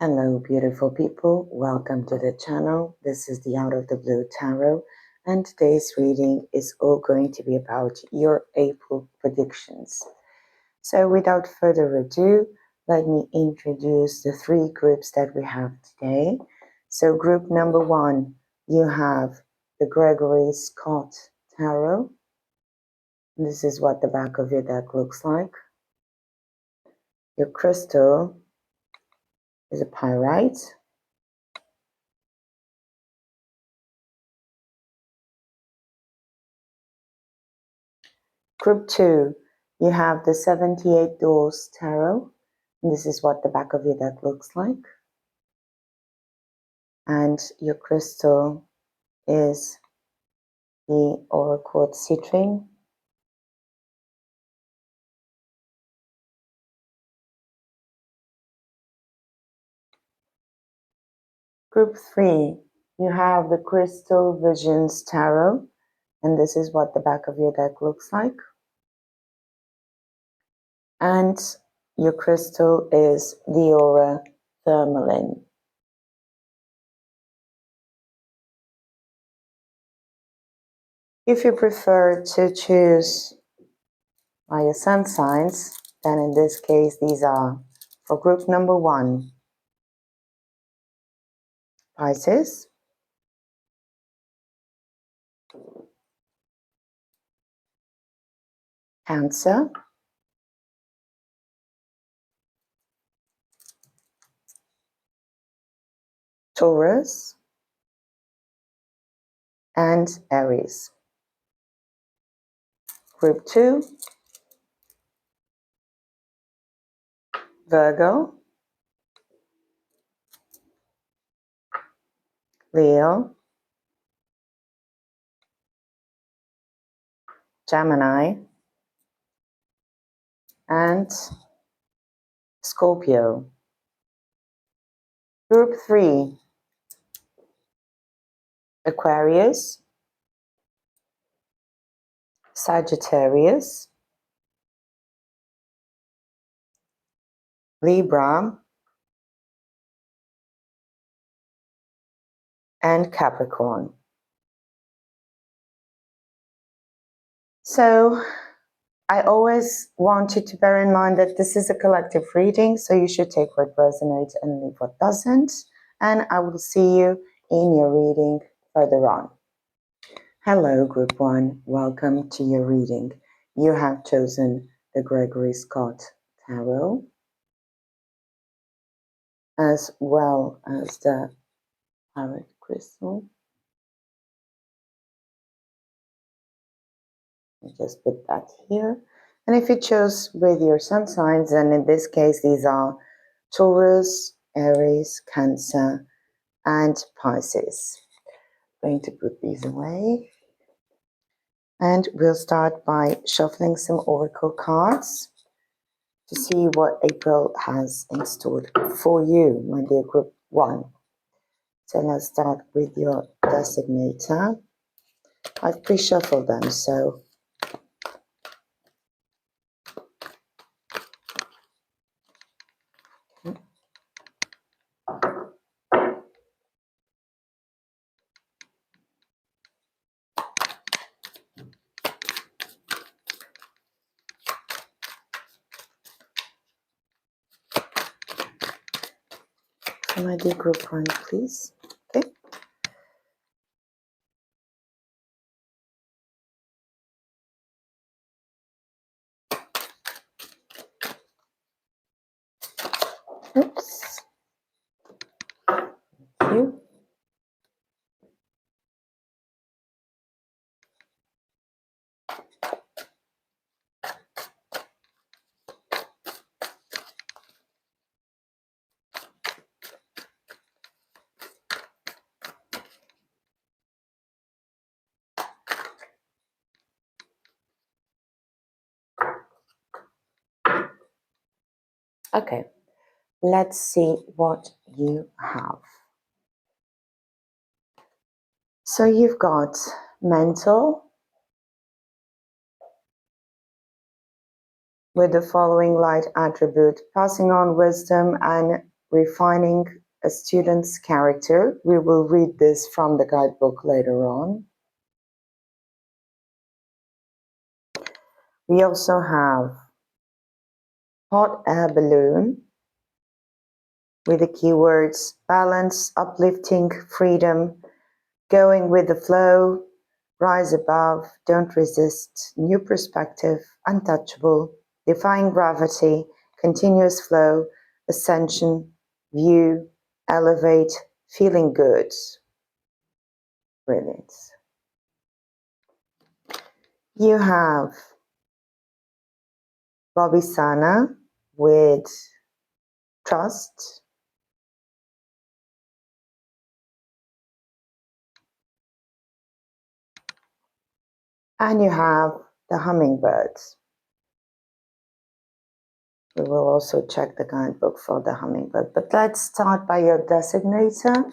Hello, beautiful people. Welcome to the channel. This is the Out of the Blue Tarot, and today's reading is all going to be about your April predictions. So without further ado, let me introduce the three groups that we have today. So group number one, you have the Gregory Scott Tarot. This is what the back of your deck looks like. Your crystal is a pyrite. Group 2, you have the 78 Doors Tarot. This is what the back of your deck looks like. And your crystal is the Oracle Citrine. Group 3, you have the Crystal Visions Tarot. And this is what the back of your deck looks like. And your crystal is the Aura Tourmaline. If you prefer to choose by your sun signs, then in this case these are for group number 1, Pisces, Cancer, Taurus, and Aries. Group 2, Virgo, Leo, Gemini, and Scorpio. Group 3, Aquarius, Sagittarius, Libra, and Capricorn. So I always want you to bear in mind that this is a collective reading, so you should take what resonates and leave what doesn't. And I will see you in your reading further on. Hello, Group 1. Welcome to your reading. You have chosen the Gregory Scott Tarot, as well as the Pirate Crystal. I'll just put that here. And if you chose with your sun signs, and in this case these are Taurus, Aries, Cancer, and Pisces. I'm going to put these away. And we'll start by shuffling some oracle cards to see what April has in store for you, my dear Group 1. So let's start with your designator. I've pre-shuffled them, so my dear Group 1, please. Okay. Oops. Thank you. Okay, let's see what you have. So you've got mental with the following light attribute: passing on wisdom and refining a student's character. We will read this from the guidebook later on. We also have hot air balloon with the keywords balance, uplifting, freedom, going with the flow, rise above, don't resist, new perspective, untouchable, defying gravity, continuous flow, ascension, view, elevate, feeling good. Brilliant. You have Bobisana with trust. And you have the hummingbirds. We will also check the guidebook for the hummingbird. But let's start by your designator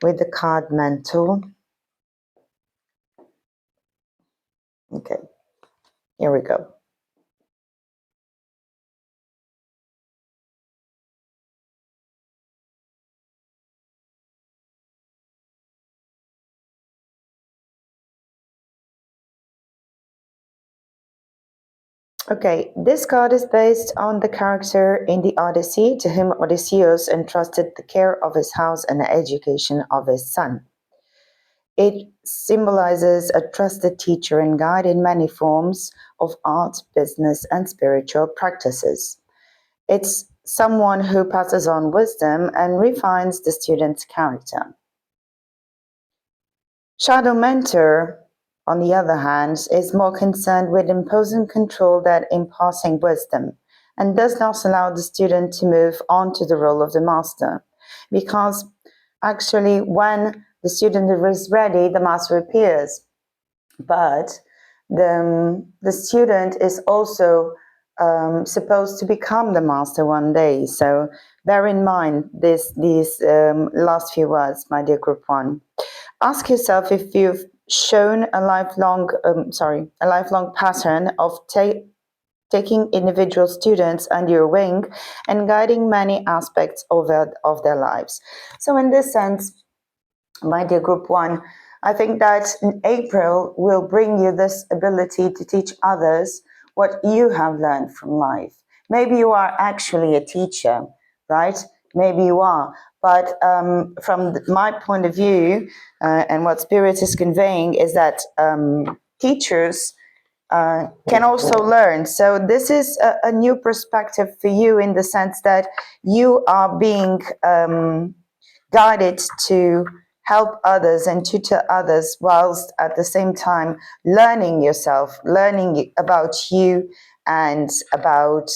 with the card mental. Okay, here we go. Okay, this card is based on the character in the Odyssey, to whom Odysseus entrusted the care of his house and the education of his son. It symbolizes a trusted teacher and guide in many forms of art, business, and spiritual practices. It's someone who passes on wisdom and refines the student's character. Shadow Mentor, on the other hand, is more concerned with imposing control than imparting wisdom, and does not allow the student to move on to the role of the master. Because actually, when the student is ready, the master appears. But the student is also supposed to become the master one day. So bear in mind these last few words, my dear group one. Ask yourself if you've shown a lifelong pattern of taking individual students under your wing and guiding many aspects of their lives. So in this sense, my dear group one, I think that in April will bring you this ability to teach others what you have learned from life. Maybe you are actually a teacher, right? Maybe you are. But from my point of view, and what Spirit is conveying, is that teachers can also learn. So this is a new perspective for you, in the sense that you are being guided to help others and tutor others, whilst at the same time learning yourself, learning about you and about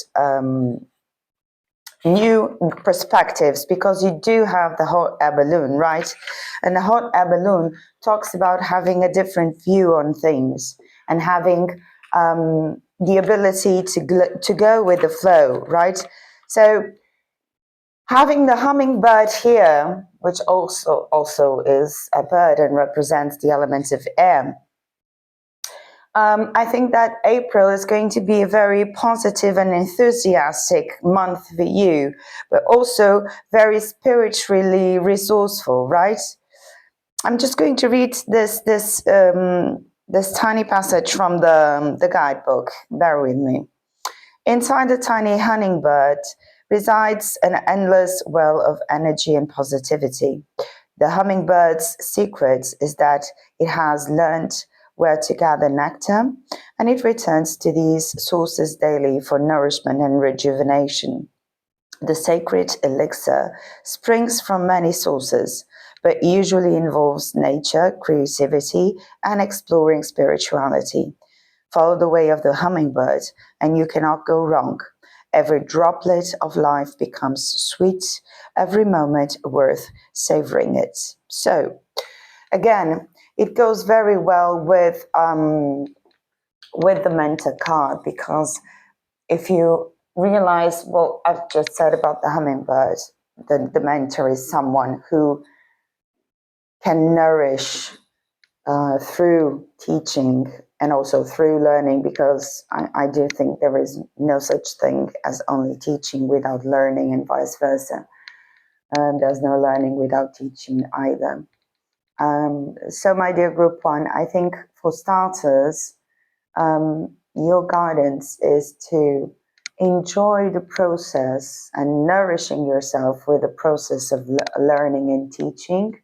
new perspectives, because you do have the hot air balloon, right? And the hot air balloon talks about having a different view on things and having the ability to go with the flow, right? So having the hummingbird here, which also is a bird and represents the elements of air, I think that April is going to be a very positive and enthusiastic month for you, but also very spiritually resourceful, right? I'm just going to read this tiny passage from the guidebook. Bear with me. Inside the tiny hummingbird resides an endless well of energy and positivity. The hummingbird's secret is that it has learned where to gather nectar, and it returns to these sources daily for nourishment and rejuvenation. The sacred elixir springs from many sources, but usually involves nature, creativity, and exploring spirituality. Follow the way of the hummingbird, and you cannot go wrong. Every droplet of life becomes sweet, every moment worth savoring it. So, again, it goes very well with the mentor card, because if you realize what I've just said about the hummingbird, the mentor is someone who can nourish through teaching and also through learning, because I do think there is no such thing as only teaching without learning, and vice versa. There's no learning without teaching either. So my dear group one, I think for starters, your guidance is to enjoy the process and nourishing yourself with the process of learning and teaching,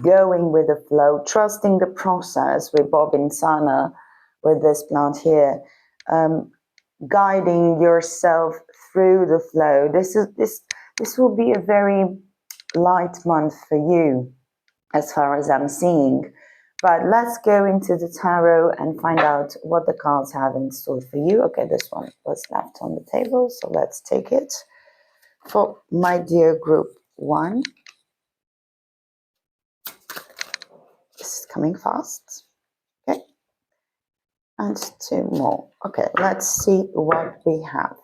going with the flow, trusting the process with Bob and Sana, with this plant here, guiding yourself through the flow. This will be a very light month for you, as far as I'm seeing. But let's go into the tarot and find out what the cards have in store for you. Okay, this one was left on the table, so let's take it. For my dear group one, this is coming fast. Okay, and two more. Okay, let's see what we have.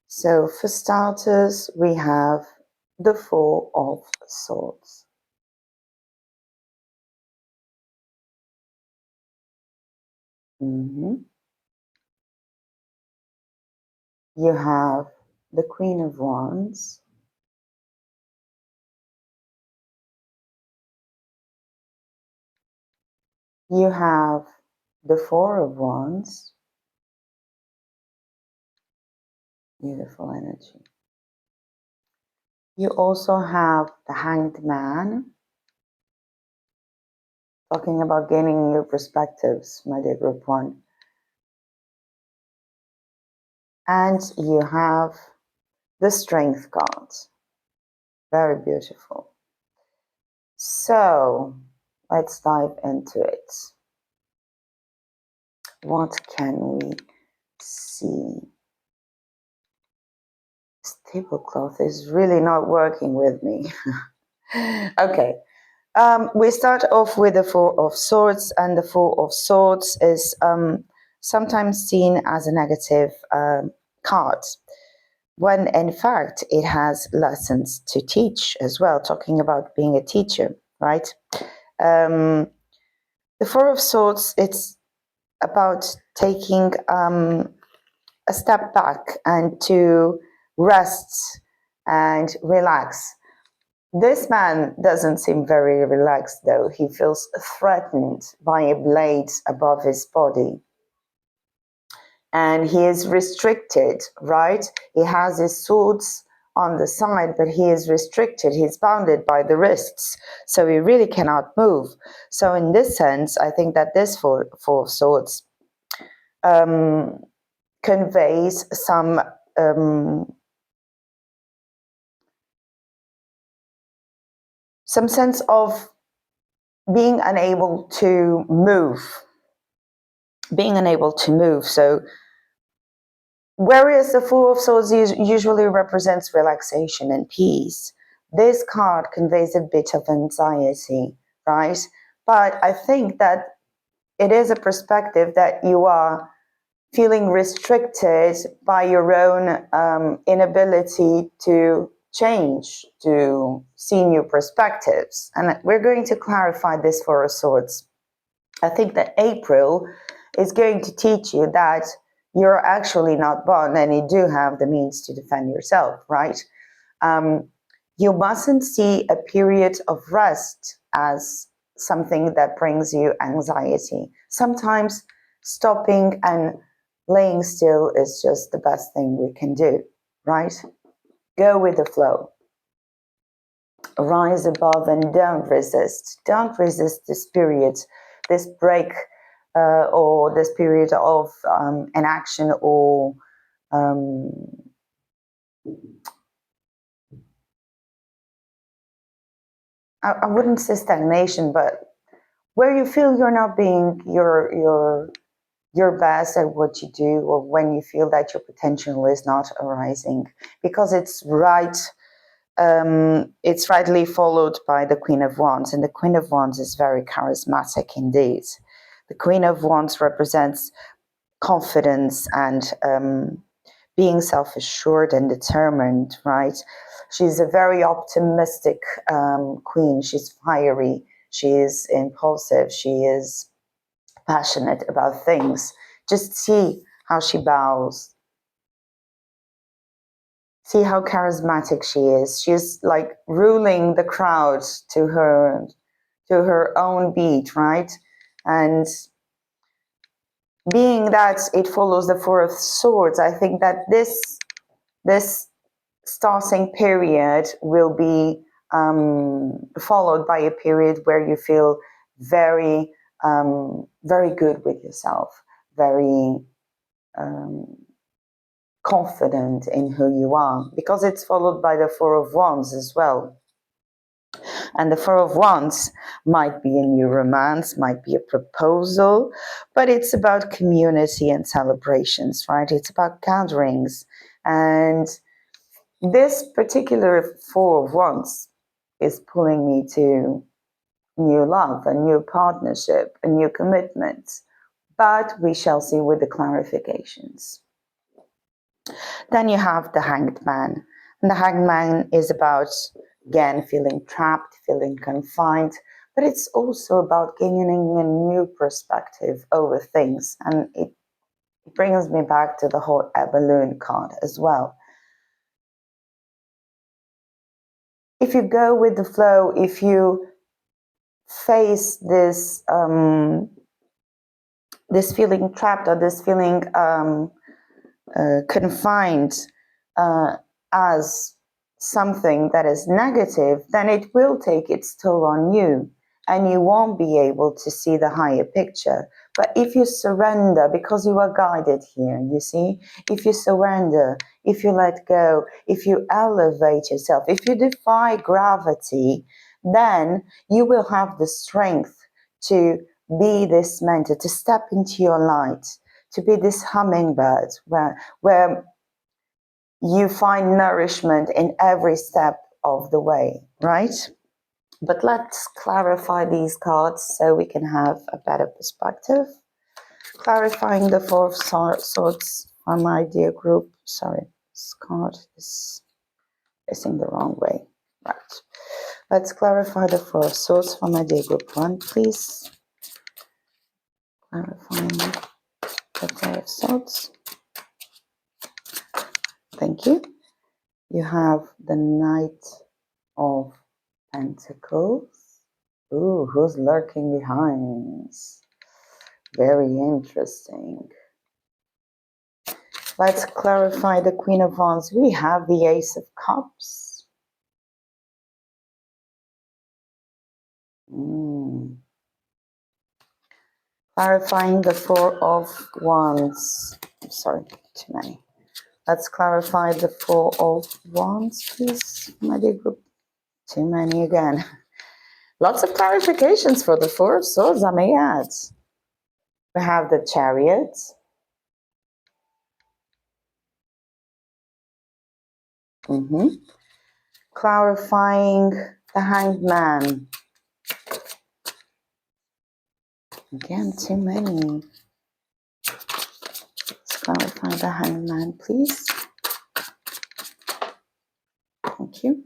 So for starters, we have the Four of Swords. You have the Queen of Wands. You have the Four of Wands. Beautiful energy. You also have the Hanged Man. Talking about gaining new perspectives, my dear group one. And you have the Strength card. Very beautiful. So let's dive into it. What can we see? This tablecloth is really not working with me. Okay. We start off with the Four of Swords, and the Four of Swords is sometimes seen as a negative card, when in fact it has lessons to teach as well, talking about being a teacher, right? The Four of Swords, it's about taking a step back and to rest and relax. This man doesn't seem very relaxed, though. He feels threatened by a blade above his body. And he is restricted, right? He has his swords on the side, but he is restricted. He's bounded by the wrists, so he really cannot move. So in this sense, I think that this Four of Swords conveys some sense of being unable to move. So whereas the Four of Swords usually represents relaxation and peace, this card conveys a bit of anxiety, right? But I think that it is a perspective that you are feeling restricted by your own inability to change, to see new perspectives. And we're going to clarify this Four of Swords. I think that April is going to teach you that you're actually not born and you do have the means to defend yourself, right? You mustn't see a period of rest as something that brings you anxiety. Sometimes stopping and laying still is just the best thing we can do, right? Go with the flow. Rise above and don't resist. Don't resist this period, this break, or this period of inaction or I wouldn't say stagnation, but where you feel you're not being your best at what you do, or when you feel that your potential is not arising, because it's rightly followed by the Queen of Wands, and the Queen of Wands is very charismatic indeed. The Queen of Wands represents confidence and being self-assured and determined, right? She's a very optimistic queen. She's fiery. She is impulsive. She is passionate about things. Just see how she bows. See how charismatic she is. She's like ruling the crowd to her own beat, right? And being that it follows the Four of Swords, I think that this starting period will be followed by a period where you feel very, very good with yourself, very confident in who you are, because it's followed by the Four of Wands as well. And the Four of Wands might be a new romance, might be a proposal, but it's about community and celebrations, right? It's about gatherings. And this particular Four of Wands is pulling me to new love, a new partnership, a new commitment. But we shall see with the clarifications. Then you have the Hanged Man. And the Hanged Man is about, again, feeling trapped, feeling confined, but it's also about gaining a new perspective over things. And it brings me back to the whole balloon card as well. If you go with the flow, if you face this this feeling trapped or this feeling confined as something that is negative, then it will take its toll on you and you won't be able to see the higher picture. But if you surrender, because you are guided here, you see, if you surrender, if you let go, if you elevate yourself, if you defy gravity, then you will have the strength to be this mentor, to step into your light, to be this hummingbird where you find nourishment in every step of the way, right? But let's clarify these cards so we can have a better perspective. Clarifying the Four of Swords on my dear group. Sorry, this card is facing the wrong way. Right. Let's clarify the Four of Swords for my dear group 1, please. Clarifying the Four of Swords. Thank you. You have the Knight of Pentacles. Ooh, who's lurking behind? Very interesting. Let's clarify the Queen of Wands. We have the Ace of Cups. Clarifying the Four of Wands. I'm sorry, too many. Let's clarify the Four of Wands, please, my dear group. Too many again. Lots of clarifications for the Four of Swords, I may add. We have the Chariot. Clarifying the Hanged Man. Again, too many. Let's clarify the Hanged Man, please. Thank you.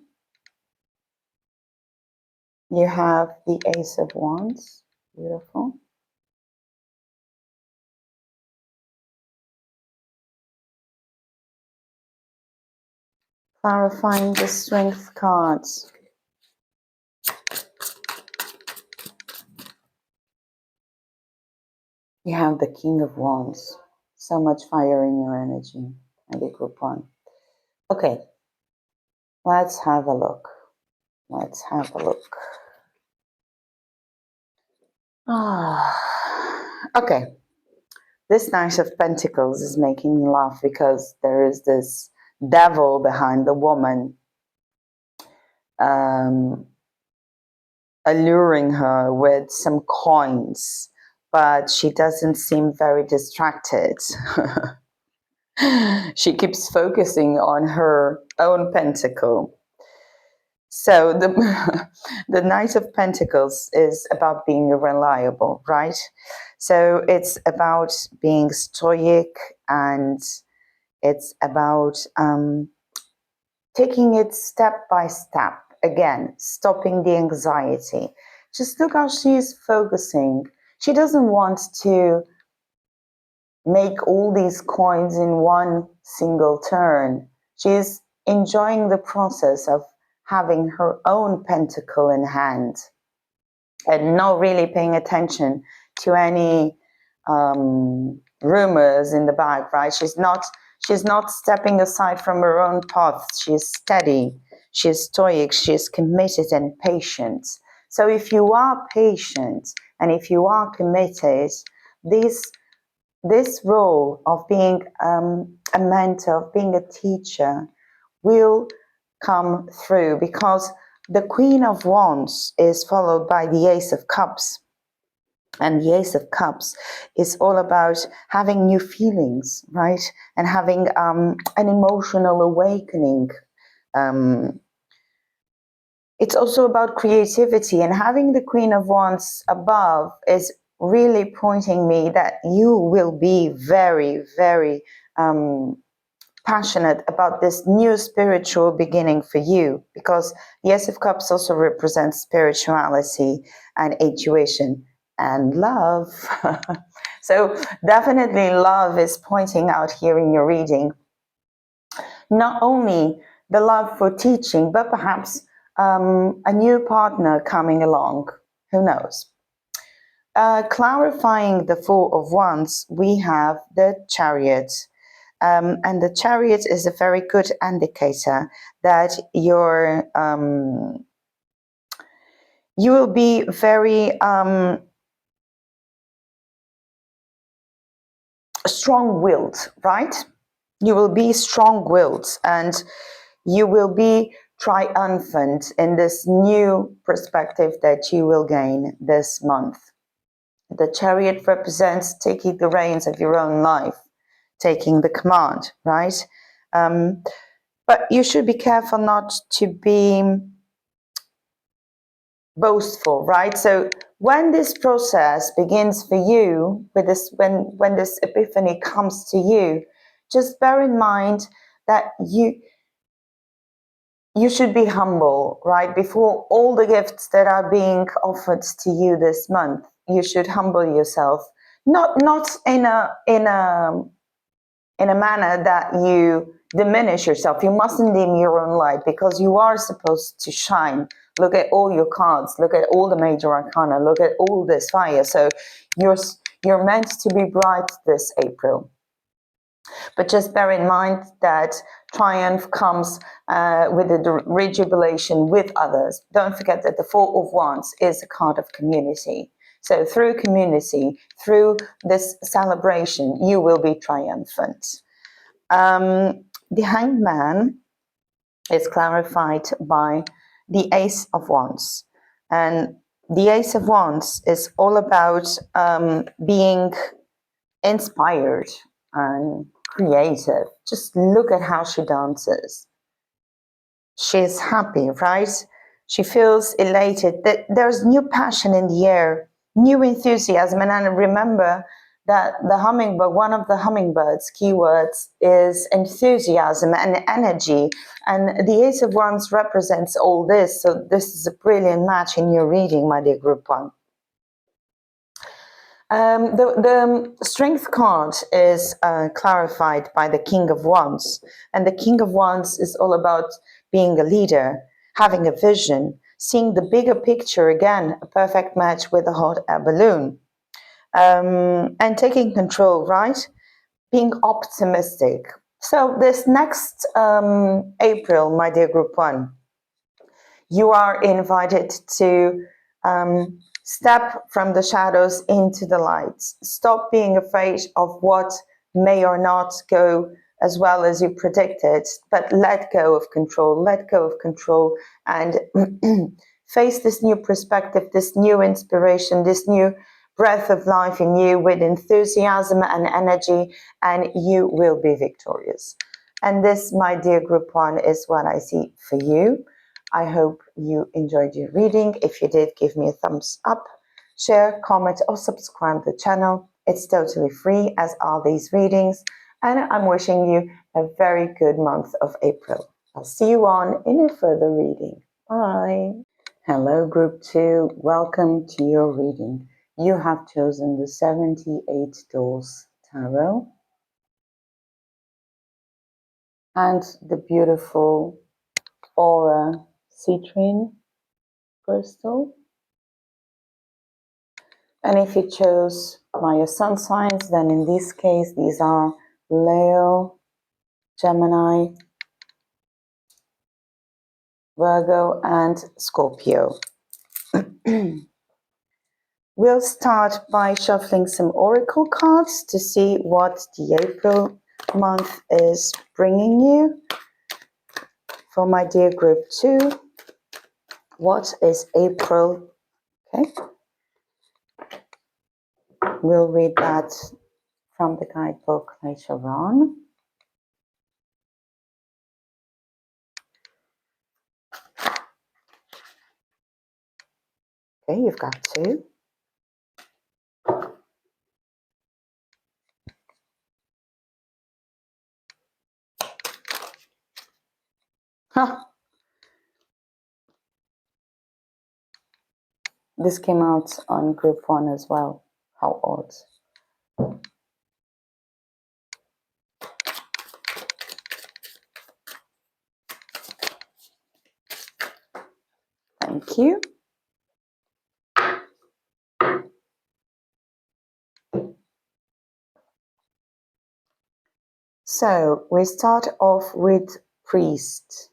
You have the Ace of Wands. Beautiful. Clarifying the Strength cards. You have the King of Wands. So much fire in your energy. I did group 1. Okay. Let's have a look. Let's have a look. Okay. This Knight of Pentacles is making me laugh because there is this devil behind the woman, alluring her with some coins, but she doesn't seem very distracted. She keeps focusing on her own pentacle. So the Knight of Pentacles is about being reliable, right? So it's about being stoic, and it's about taking it step by step. Again, stopping the anxiety. Just look how she's focusing. She doesn't want to make all these coins in one single turn. She's enjoying the process of having her own pentacle in hand and not really paying attention to any rumors in the back, right? She's not stepping aside from her own path. She's steady, she's stoic, she's committed and patient. So if you are patient and if you are committed, this role of being a mentor, of being a teacher, will come through, because the Queen of Wands is followed by the Ace of Cups. And the Ace of Cups is all about having new feelings, right? And having an emotional awakening. It's also about creativity, and having the Queen of Wands above is really pointing me that you will be very, very passionate about this new spiritual beginning for you, because the Ace of Cups also represents spirituality and intuition and love. So definitely love is pointing out here in your reading. Not only the love for teaching, but perhaps a new partner coming along. Who knows? Clarifying the Four of Wands, we have the Chariot. And the Chariot is a very good indicator that you will be very strong-willed, right? You will be strong-willed and you will be triumphant in this new perspective that you will gain this month. The Chariot represents taking the reins of your own life, taking the command, right? But you should be careful not to be boastful, right? So when this process begins for you, with this, when this epiphany comes to you, just bear in mind that you should be humble, right? Before all the gifts that are being offered to you this month, you should humble yourself, not in a manner that you diminish yourself. You mustn't dim your own light, because you are supposed to shine. Look at all your cards, look at all the major arcana, look at all this fire. So you're meant to be bright this April. But just bear in mind that triumph comes with a rejubilation with others. Don't forget that the Four of Wands is a card of community. So through community, through this celebration, you will be triumphant. The Hanged Man is clarified by the Ace of Wands. And the Ace of Wands is all about being inspired and creative. Just look at how she dances. She's happy, right? She feels elated. There's new passion in the air, new enthusiasm. And I remember that the hummingbird, one of the hummingbird's keywords is enthusiasm and energy. And the Ace of Wands represents all this. So this is a brilliant match in your reading, my dear group one. The Strength card is clarified by the King of Wands. And the King of Wands is all about being a leader, having a vision, seeing the bigger picture, again, a perfect match with a hot air balloon. And taking control, right? Being optimistic. So this next April, my dear group one, you are invited to step from the shadows into the lights. Stop being afraid of what may or not go as well as you predicted, but let go of control, and face this new perspective, this new inspiration, this new breath of life in you with enthusiasm and energy, and you will be victorious. And this, my dear group one, is what I see for you. I hope you enjoyed your reading. If you did, give me a thumbs up, share, comment, or subscribe to the channel. It's totally free, as are these readings. And I'm wishing you a very good month of April. I'll see you on in a further reading. Bye. Hello, Group 2. Welcome to your reading. You have chosen the 78 Doors Tarot. and the beautiful aura citrine crystal. And if you chose my sun signs, then in this case, these are Leo, Gemini, Virgo, and Scorpio. We'll start by shuffling some oracle cards to see what the April month is bringing you. For my dear group 2, what is April? Okay. We'll read that from the guidebook later on. Okay, you've got 2. Huh. This came out on group 1 as well. How odd. Thank you. So we start off with priest.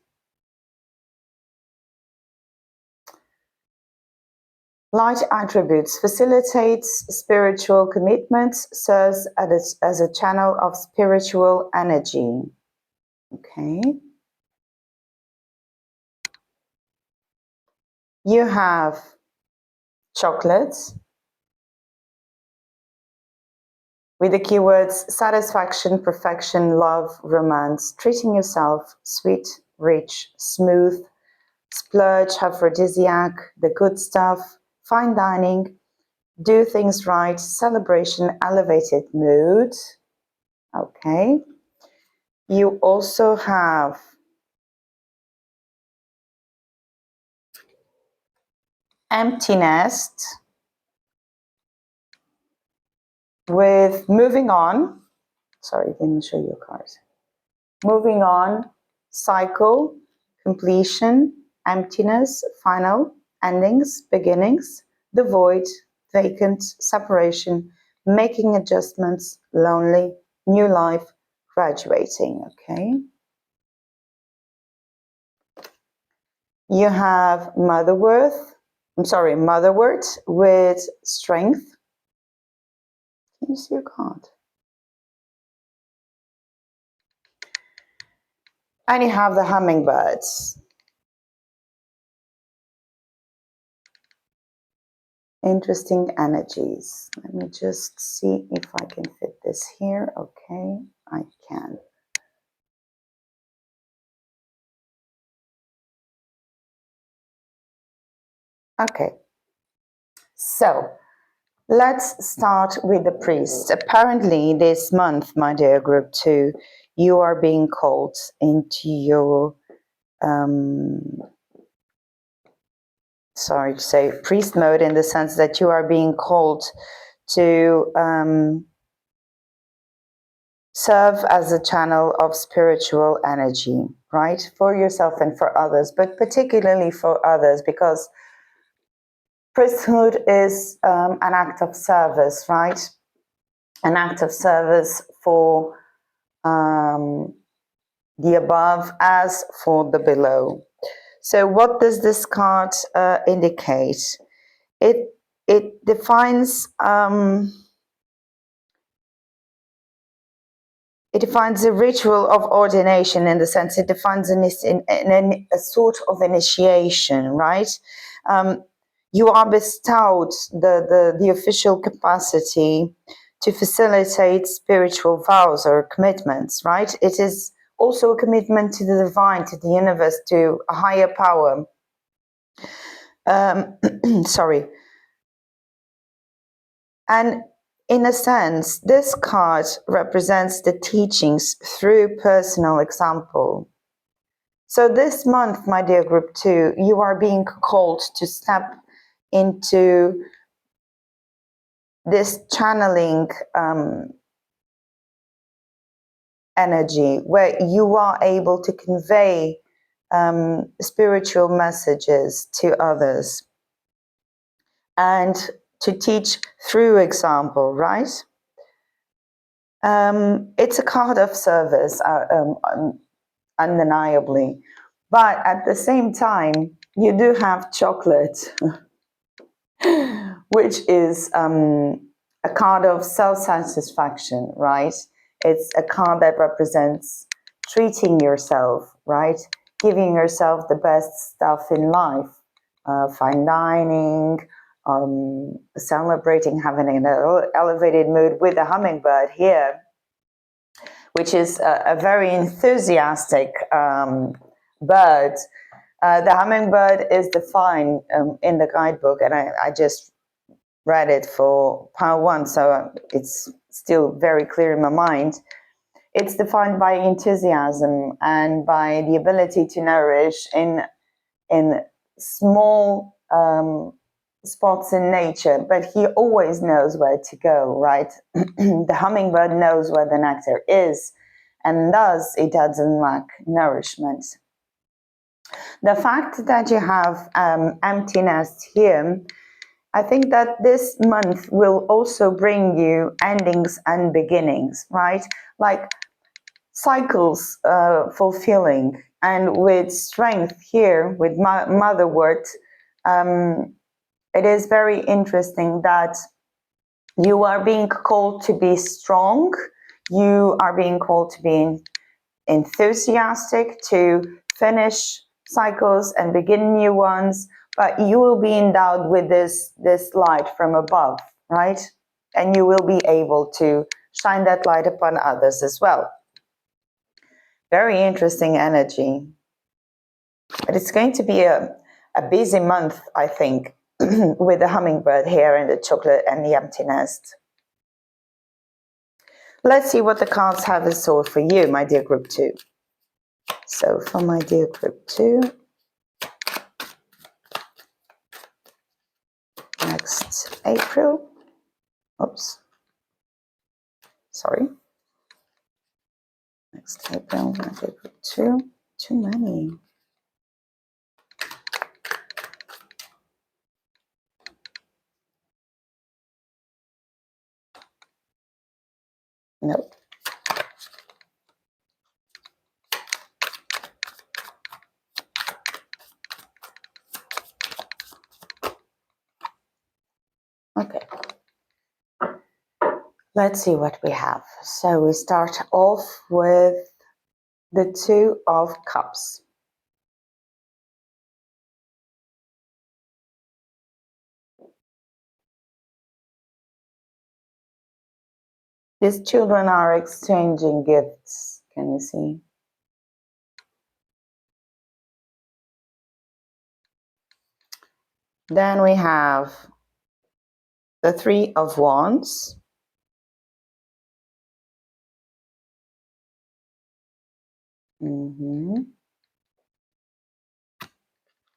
Light attributes: facilitates spiritual commitments, serves as a channel of spiritual energy. Okay. You have chocolates with the keywords satisfaction, perfection, love, romance, treating yourself, sweet, rich, smooth, splurge, aphrodisiac, the good stuff, fine dining, do things right, celebration, elevated mood. Okay. You also have empty nest with moving on. Sorry, didn't show you a card. Moving on, cycle, completion, emptiness, final, endings, beginnings, the void, vacant, separation, making adjustments, lonely, new life, graduating. Okay. You have motherwort with strength. Can you see your card? And you have the hummingbirds. Interesting energies. Let me just see if I can fit this here. Okay, I can. Okay, so let's start with the priest. Apparently this month, my dear group 2, you are being called into your sorry to say priest mode, in the sense that you are being called to serve as a channel of spiritual energy, right? For yourself and for others, but particularly for others, because priesthood is an act of service, right? An act of service for the above as for the below. So what does this card indicate? It defines a ritual of ordination, in the sense it defines a sort of initiation, right? You are bestowed the official capacity to facilitate spiritual vows or commitments, right? It is also a commitment to the divine, to the universe, to a higher power. Sorry. And in a sense, this card represents the teachings through personal example. So this month, my dear group 2, you are being called to step into this channeling energy where you are able to convey spiritual messages to others and to teach through example, right? It's a card of service, undeniably. But at the same time, you do have chocolate, which is a card of self-satisfaction, right? It's a card that represents treating yourself, right? Giving yourself the best stuff in life, fine dining, celebrating, having an elevated mood with a hummingbird here, which is a very enthusiastic bird. The hummingbird is defined in the guidebook, and I just read it for pile 1, so it's still very clear in my mind. It's defined by enthusiasm and by the ability to nourish in small spots in nature, but he always knows where to go, right? The hummingbird knows where the nectar is, and thus it doesn't lack nourishment. The fact that you have empty nest here, I think that this month will also bring you endings and beginnings, right? Like cycles fulfilling, and with strength here, with motherwort, it is very interesting that you are being called to be strong, you are being called to be enthusiastic, to finish cycles and begin new ones, but you will be endowed with this light from above, right? And you will be able to shine that light upon others as well. Very interesting energy. But it's going to be a busy month, I think, with the hummingbird here and the chocolate and the empty nest. Let's see what the cards have in store for you, my dear group 2. So for my dear group 2, next April, oops, sorry, next April, my dear group 2, too many. Nope. Okay. Let's see what we have. So we start off with the 2 of Cups. These children are exchanging gifts. Can you see? Then we have the 3 of Wands.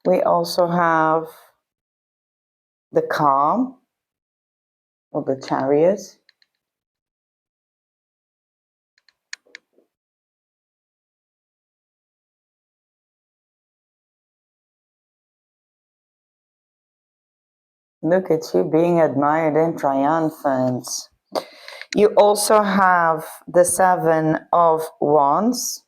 We also have the Car, or the Chariot. Look at you being admired and triumphant. You also have the 7 of Wands.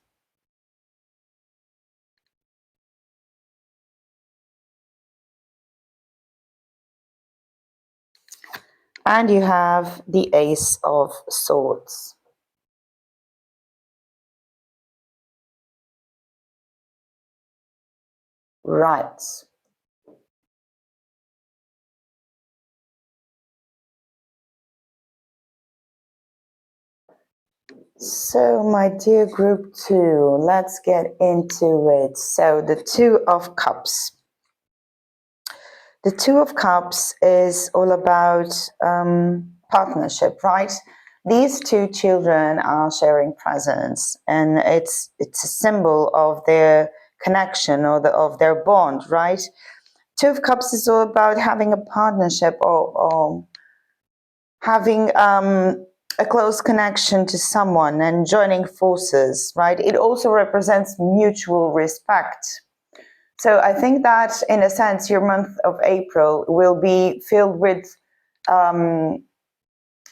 And you have the Ace of Swords. Right. So, my dear group 2, let's get into it. So, the 2 of Cups. The 2 of Cups is all about partnership, right? These 2 children are sharing presents, and it's a symbol of their connection or of their bond, right? 2 of Cups is all about having a partnership or having a close connection to someone and joining forces, right? It also represents mutual respect. So I think that, in a sense, your month of April will be filled with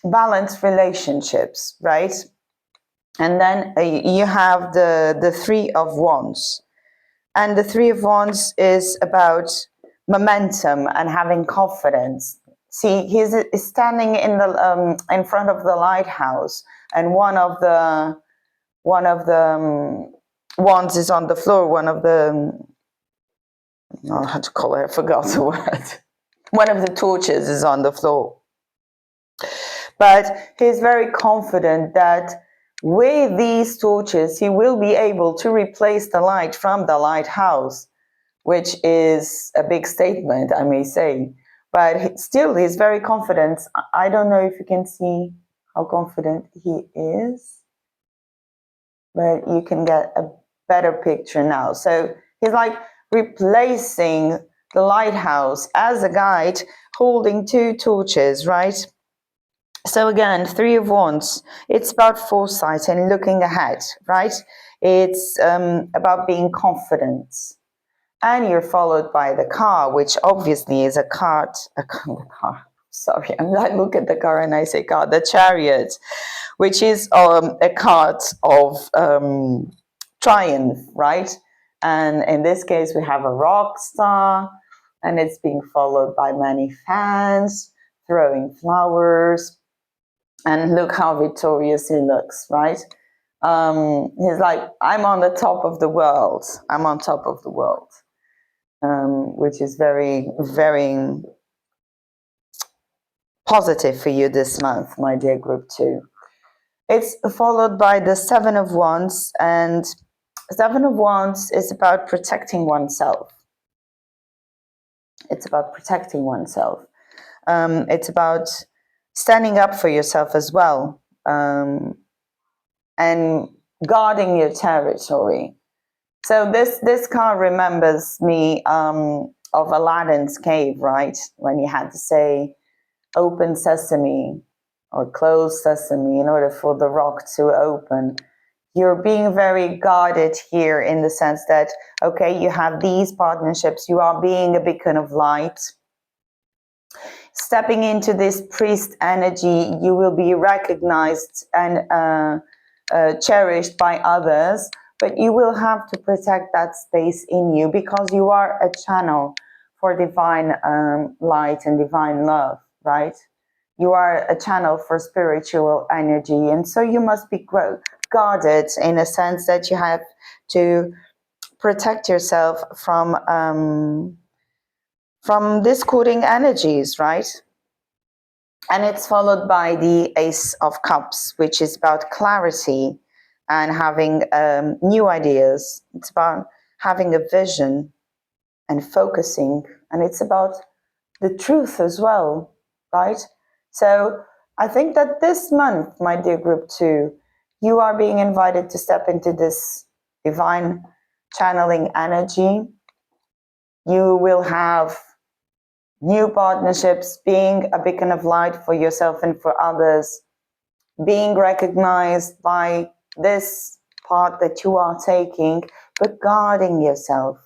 balanced relationships, right? And then you have the Three of Wands. And the Three of Wands is about momentum and having confidence. See, he's standing in front of the lighthouse, and one of the wands is on the floor. One of the, I don't know how to call it, I forgot the word. One of the torches is on the floor. But he's very confident that with these torches, he will be able to replace the light from the lighthouse, which is a big statement, I may say. But still, he's very confident. I don't know if you can see how confident he is, but you can get a better picture now. So he's like replacing the lighthouse as a guide, holding two torches, right? So again, Three of Wands, it's about foresight and looking ahead, right? It's about being confident. And you're followed by the car, which obviously is a car. Sorry, I look at the car and I say car, the chariot, which is a card of triumph, right? And in this case, we have a rock star, and it's being followed by many fans throwing flowers. And look how victorious he looks, right? He's like, I'm on the top of the world. I'm on top of the world. Which is very, very positive for you this month, my dear group 2. It's followed by the Seven of Wands, and Seven of Wands is about protecting oneself. It's about protecting oneself. It's about standing up for yourself as well, and guarding your territory. So this card remembers me of Aladdin's cave, right? When he had to say, open sesame or close sesame in order for the rock to open. You're being very guarded here in the sense that, okay, you have these partnerships, you are being a beacon of light. Stepping into this priest energy, you will be recognized and cherished by others, but you will have to protect that space in you because you are a channel for divine light and divine love, right? You are a channel for spiritual energy, and so you must be guarded in a sense that you have to protect yourself from discording energies, right? And it's followed by the Ace of Cups, which is about clarity and having new ideas. It's about having a vision and focusing, and it's about the truth as well, right? So I think that this month, my dear group 2, you are being invited to step into this divine channeling energy. You will have new partnerships, being a beacon of light for yourself and for others, being recognized by this part that you are taking, but guarding yourself,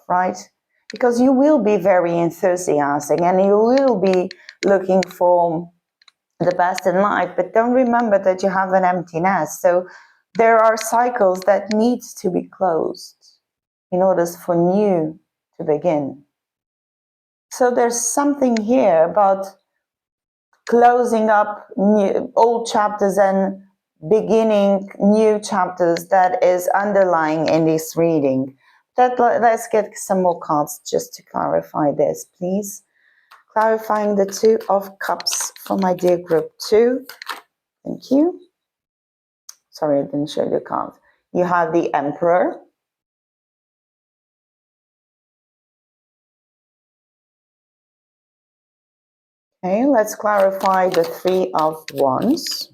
right? Because you will be very enthusiastic and you will be looking for the best in life, but don't remember that you have an empty nest. So there are cycles that need to be closed in order for new to begin. So there's something here about closing up old chapters and beginning new chapters that is underlying in this reading. Let's get some more cards just to clarify this, please. Clarifying the Two of Cups for my dear group 2. Thank you. Sorry, I didn't show the card. You have the Emperor. Okay, let's clarify the Three of Wands.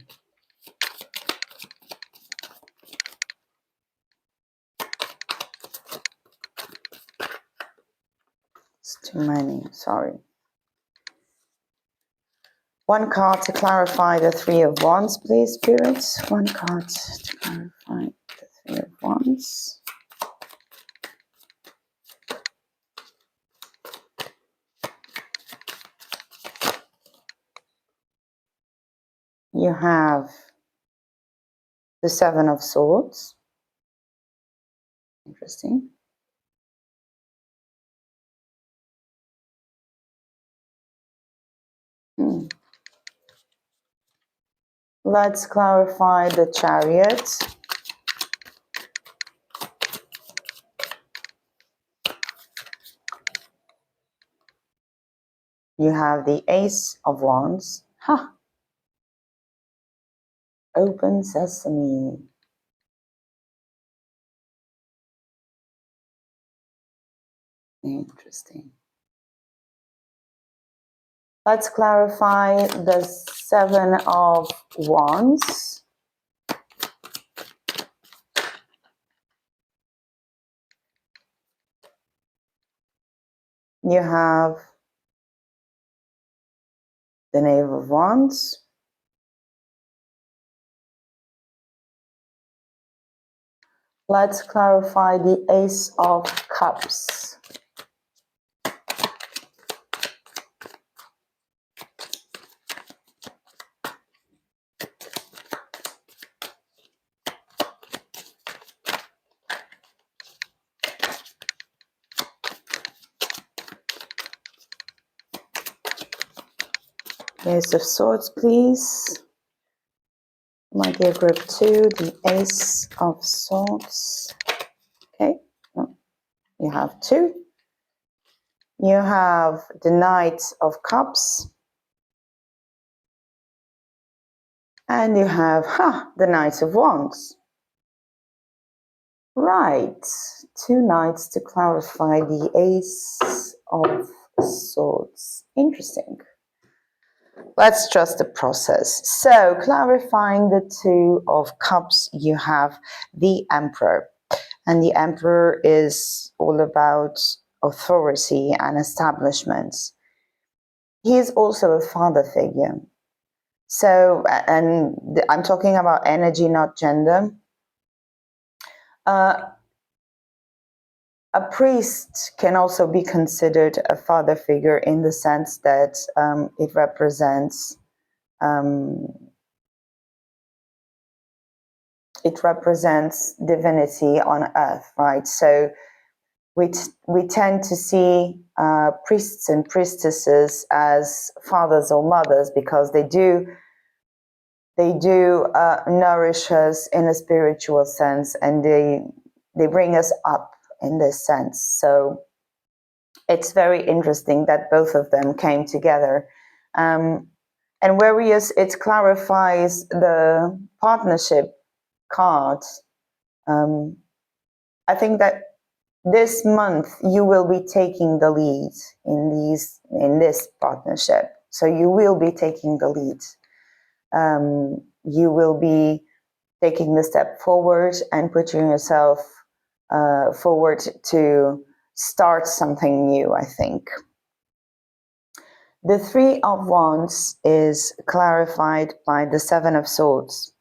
It's too many, sorry. One card to clarify the Three of Wands, please, spirits. One card to clarify the Three of Wands. You have the Seven of Swords. Interesting. Let's clarify the Chariot. You have the Ace of Wands. Huh. Open sesame. Interesting. Let's clarify the Seven of Wands. You have the Knave of Wands. Let's clarify the Ace of Cups. Ace of Swords, please. My dear group 2, the Ace of Swords. Okay, you have 2. You have the Knight of Cups. And you have, the Knight of Wands. Right, 2 knights to clarify the Ace of Swords. Interesting. Let's trust the process. So, clarifying the Two of Cups, you have the Emperor. And the Emperor is all about authority and establishments. He is also a father figure. So, and I'm talking about energy, not gender. A priest can also be considered a father figure in the sense that it represents divinity on earth, right? So we tend to see priests and priestesses as fathers or mothers because they do nourish us in a spiritual sense, and they bring us up in this sense. So it's very interesting that both of them came together. And whereas it clarifies the partnership card, I think that this month you will be taking the lead in this partnership. So you will be taking the lead. You will be taking the step forward and putting yourself forward to start something new, I think. The Three of Wands is clarified by the Seven of Swords.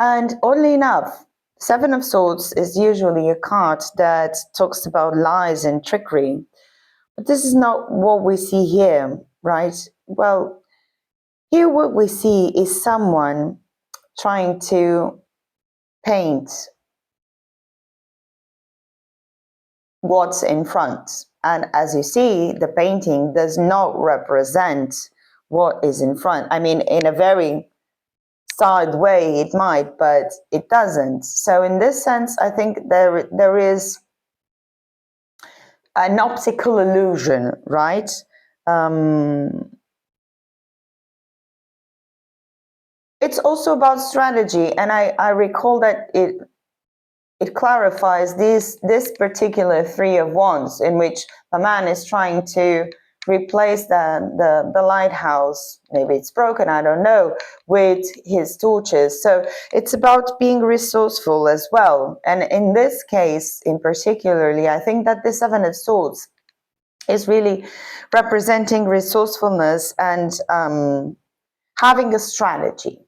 And oddly enough, Seven of Swords is usually a card that talks about lies and trickery. But this is not what we see here, right? Well, here what we see is someone trying to paint what's in front. And as you see, the painting does not represent what is in front. I mean, in a very side way it might, but it doesn't. So in this sense, I think there is an optical illusion, right? It's also about strategy, and I recall that it clarifies this particular Three of Wands, in which a man is trying to replace the lighthouse, maybe it's broken, I don't know, with his torches. So it's about being resourceful as well. And in this case, in particularly, I think that the Seven of Swords is really representing resourcefulness and having a strategy,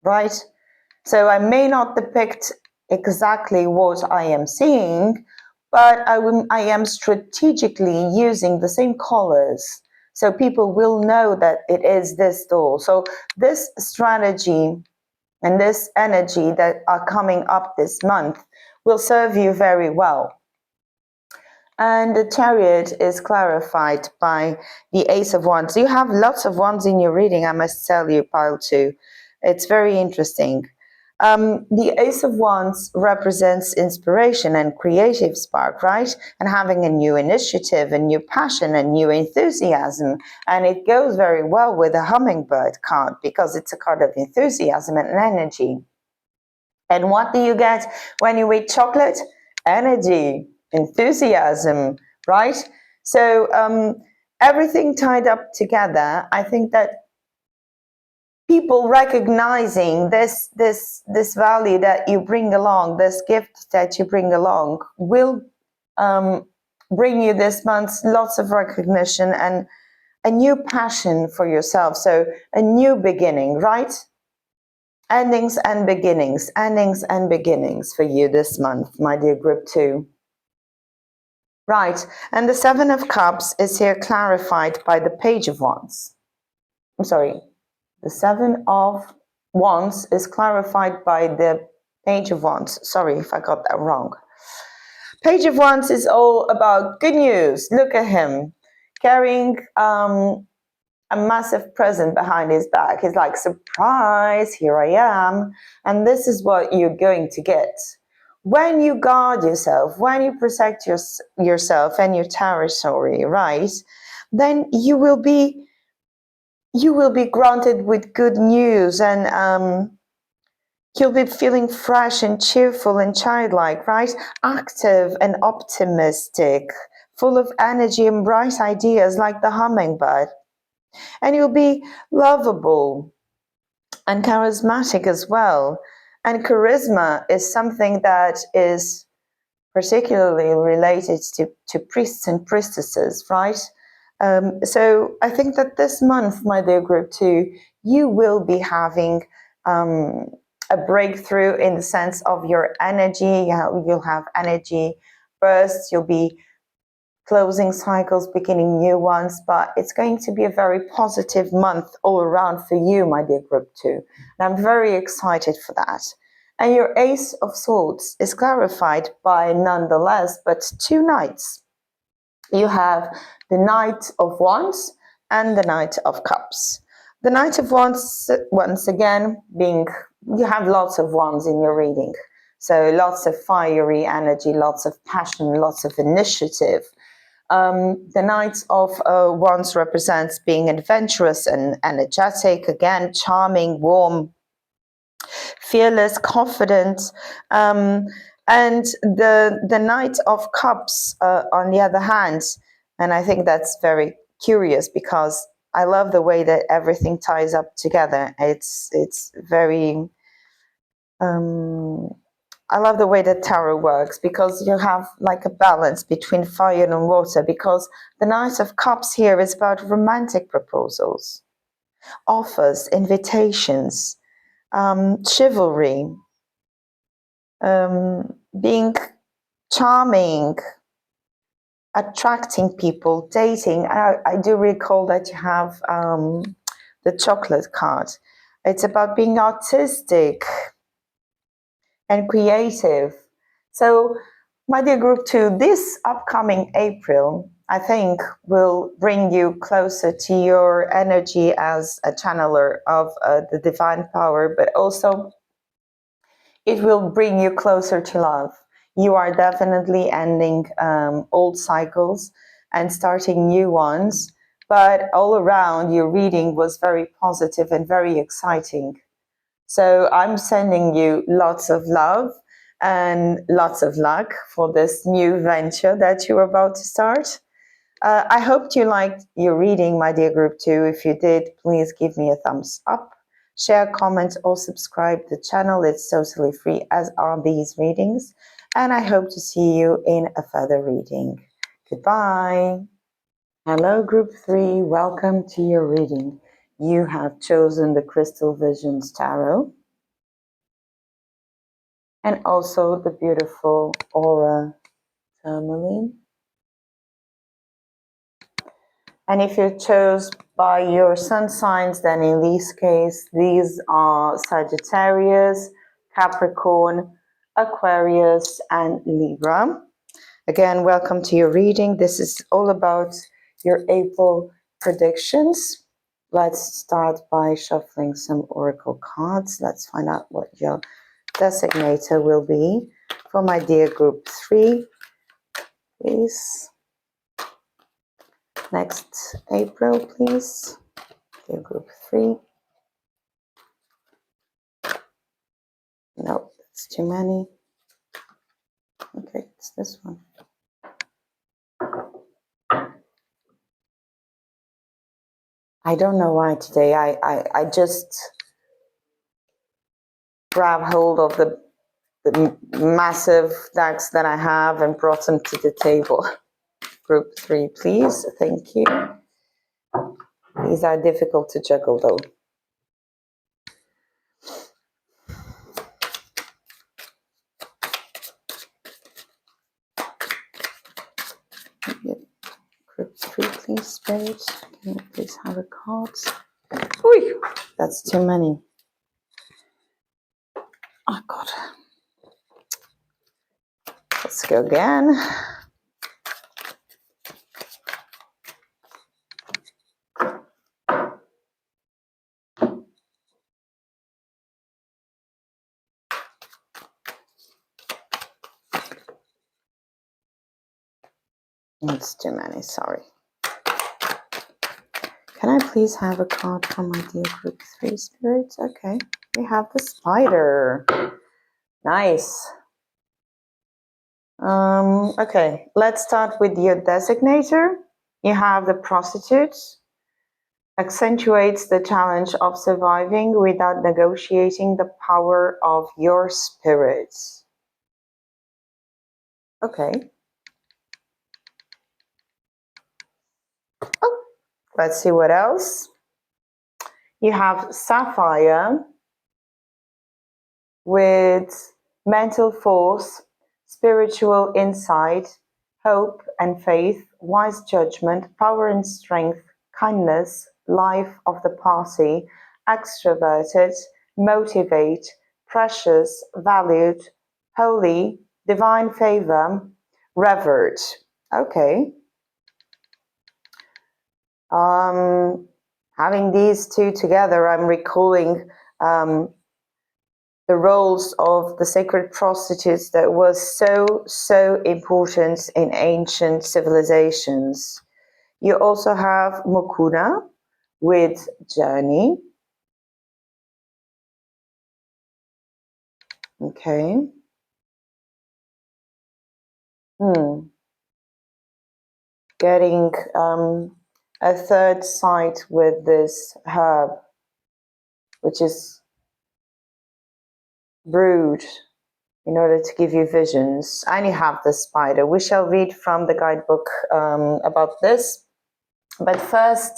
right? So I may not depict exactly what I am seeing, but I am strategically using the same colors. So people will know that it is this door. So this strategy and this energy that are coming up this month will serve you very well. And the Chariot is clarified by the Ace of Wands. You have lots of wands in your reading, I must tell you, pile 2. It's very interesting. The Ace of Wands represents inspiration and creative spark, right? And having a new initiative, a new passion, a new enthusiasm. And it goes very well with the hummingbird card because it's a card of enthusiasm and energy. And what do you get when you eat chocolate? Energy, enthusiasm, right? So everything tied up together, I think that people recognizing this value that you bring along, this gift that you bring along, will bring you this month lots of recognition and a new passion for yourself. So a new beginning, right? Endings and beginnings for you this month, my dear group 2. Right, and the 7 of Cups is here clarified by the Page of Wands. I'm sorry, the 7 of Wands is clarified by the Page of Wands. Sorry if I got that wrong. Page of Wands is all about good news. Look at him carrying a massive present behind his back. He's like, surprise, here I am. And this is what you're going to get. When you guard yourself, when you protect yourself and your territory, right, then you will be granted with good news, and you'll be feeling fresh and cheerful and childlike, right? Active and optimistic, full of energy and bright ideas like the hummingbird. And you'll be lovable and charismatic as well. And charisma is something that is particularly related to priests and priestesses, right? So I think that this month, my dear group 2, you will be having a breakthrough in the sense of your energy. You'll have energy bursts, you'll be closing cycles, beginning new ones, but it's going to be a very positive month all around for you, my dear group 2. And I'm very excited for that. And your Ace of Swords is clarified by nonetheless, but 2 knights. You have the Knight of Wands and the Knight of Cups. The Knight of Wands, once again, being, you have lots of wands in your reading. So lots of fiery energy, lots of passion, lots of initiative. The Knight of Wands represents being adventurous and energetic, again, charming, warm, fearless, confident. And the Knight of Cups, on the other hand, and I think that's very curious because I love the way that everything ties up together. It's very... I love the way that tarot works because you have like a balance between fire and water, because the Knight of Cups here is about romantic proposals, offers, invitations, chivalry, being charming, attracting people, dating. I do recall that you have the chocolate card. It's about being artistic and creative. So, my dear group 2, this upcoming April, I think, will bring you closer to your energy as a channeler of the divine power, but also it will bring you closer to love. You are definitely ending old cycles and starting new ones, but all around your reading was very positive and very exciting. So I'm sending you lots of love and lots of luck for this new venture that you're about to start. I hope you liked your reading, my dear group 2. If you did, please give me a thumbs up, share, comment, or subscribe to the channel. It's totally free, as are these readings. And I hope to see you in a further reading. Goodbye. Hello, group 3. Welcome to your reading. You have chosen the Crystal Visions Tarot. And also the beautiful Aura Tourmaline. And if you chose by your sun signs, then in this case, these are Sagittarius, Capricorn, Aquarius, and Libra. Again, welcome to your reading. This is all about your April predictions. Let's start by shuffling some oracle cards. Let's find out what your designator will be for my dear group 3, please. Next April, please. Dear group 3. No, that's too many. Okay, it's this one. I don't know why today I just grab hold of the massive decks that I have and brought them to the table. Group 3, please. Thank you. These are difficult to juggle though. Yep. Group 3, please, Spirit. Can you please have a card? Ooh, that's too many. Oh God. Let's go again. That's too many, sorry. Can I please have a card from my dear group 3, Spirit? Okay, we have the Spider. Nice. Okay, let's start with your designator. You have the Prostitute. Accentuates the challenge of surviving without negotiating the power of your spirit. Okay. Oh, let's see what else. You have Sapphire with mental force, spiritual insight, hope and faith, wise judgment, power and strength, kindness, life of the party, extroverted, motivate, precious, valued, holy, divine favor, revered. Okay. Having these two together, I'm recalling the roles of the sacred prostitutes that was so important in ancient civilizations. You also have Mukuna with journey. Okay. Getting a third sight with this herb, which is brewed in order to give you visions. And you have the Spider. We shall read from the guidebook about this. But first,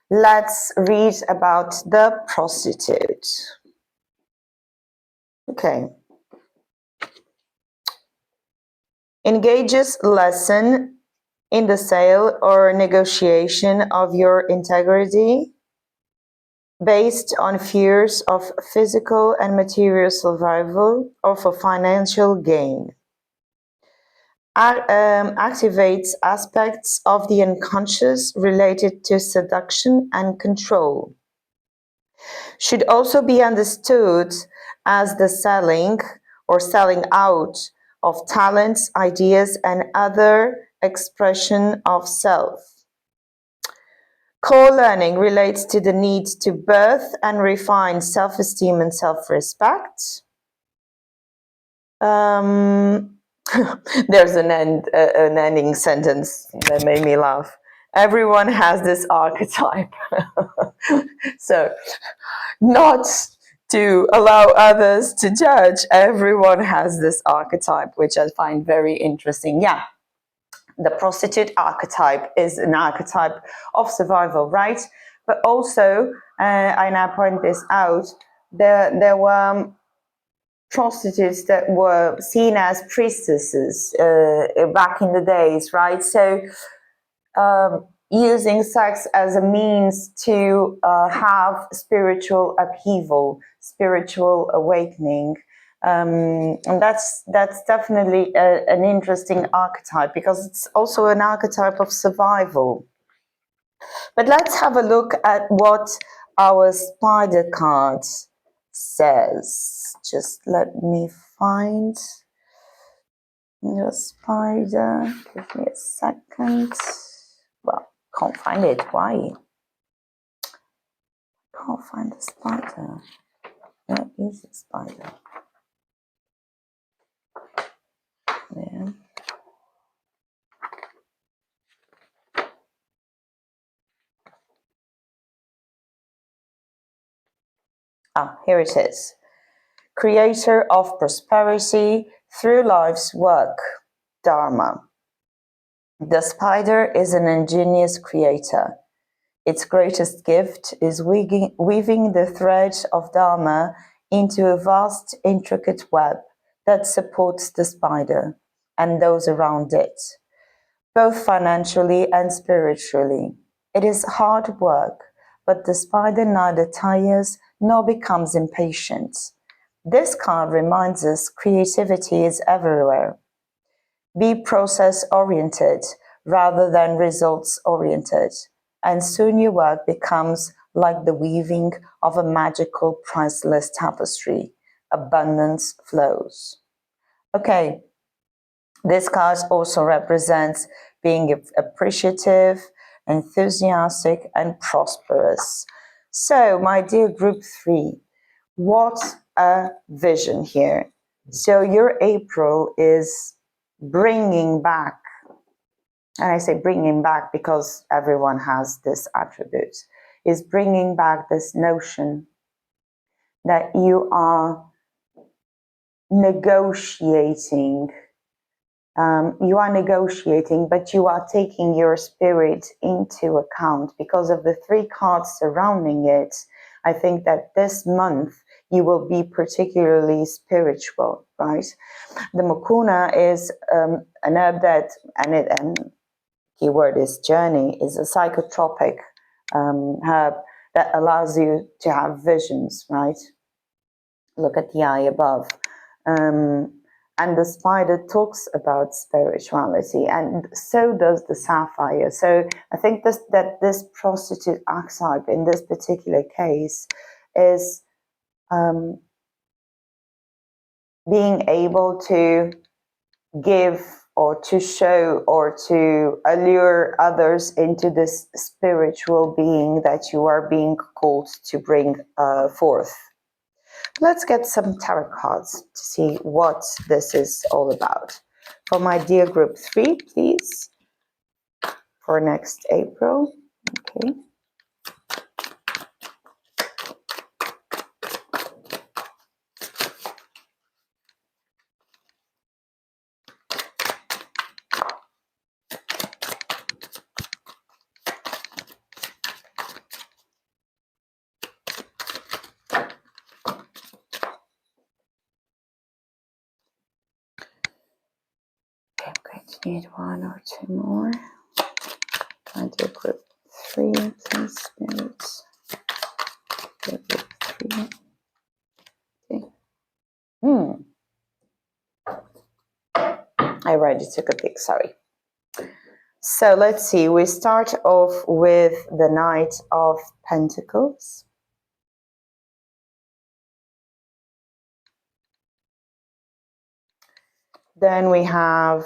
let's read about the prostitute. Okay. Engages lesson in the sale or negotiation of your integrity based on fears of physical and material survival or for financial gain. Activates aspects of the unconscious related to seduction and control. Should also be understood as the selling or selling out of talents, ideas, and other expression of self. Core learning relates to the need to birth and refine self-esteem and self-respect. There's an ending sentence that made me laugh. Everyone has this archetype. So, not to allow others to judge, everyone has this archetype, which I find very interesting. Yeah, the prostitute archetype is an archetype of survival, right? But also I now point this out, there were prostitutes that were seen as priestesses back in the days, right? So using sex as a means to have spiritual upheaval, spiritual awakening. And that's definitely an interesting archetype, because it's also an archetype of survival. But let's have a look at what our spider card says. Just let me find the spider. Give me a second. Well, can't find it. Why? Can't find the spider. Where is the spider? There. Ah, here it is. Creator of prosperity through life's work, Dharma. The spider is an ingenious creator. Its greatest gift is weaving the thread of Dharma into a vast, intricate web that supports the spider and those around it, both financially and spiritually. It is hard work, but the spider neither tires nor becomes impatient. This card reminds us creativity is everywhere. Be process-oriented rather than results-oriented, and soon your work becomes like the weaving of a magical, priceless tapestry. Abundance flows. Okay, this card also represents being appreciative, enthusiastic, and prosperous. So, my dear group 3, what a vision here. So your April is bringing back, and I say bringing back because everyone has this attribute, is bringing back this notion that you are negotiating. But you are taking your spirit into account because of the 3 cards surrounding it. I think that this month you will be particularly spiritual, right? The mucuna is an herb that, and keyword is journey, is a psychotropic herb that allows you to have visions, right? Look at the eye above. And the spider talks about spirituality, and so does the sapphire. So I think that this prostitute archetype in this particular case is being able to give or to show or to allure others into this spiritual being that you are being called to bring forth. Let's get some tarot cards to see what this is all about. For my dear group 3, please, for next April. Okay. I'm going to need 1 or 2 more. My dear group 3, please, spirits. Dear group 3. Okay. I already took a pic, sorry. So let's see, we start off with the Knight of Pentacles. Then we have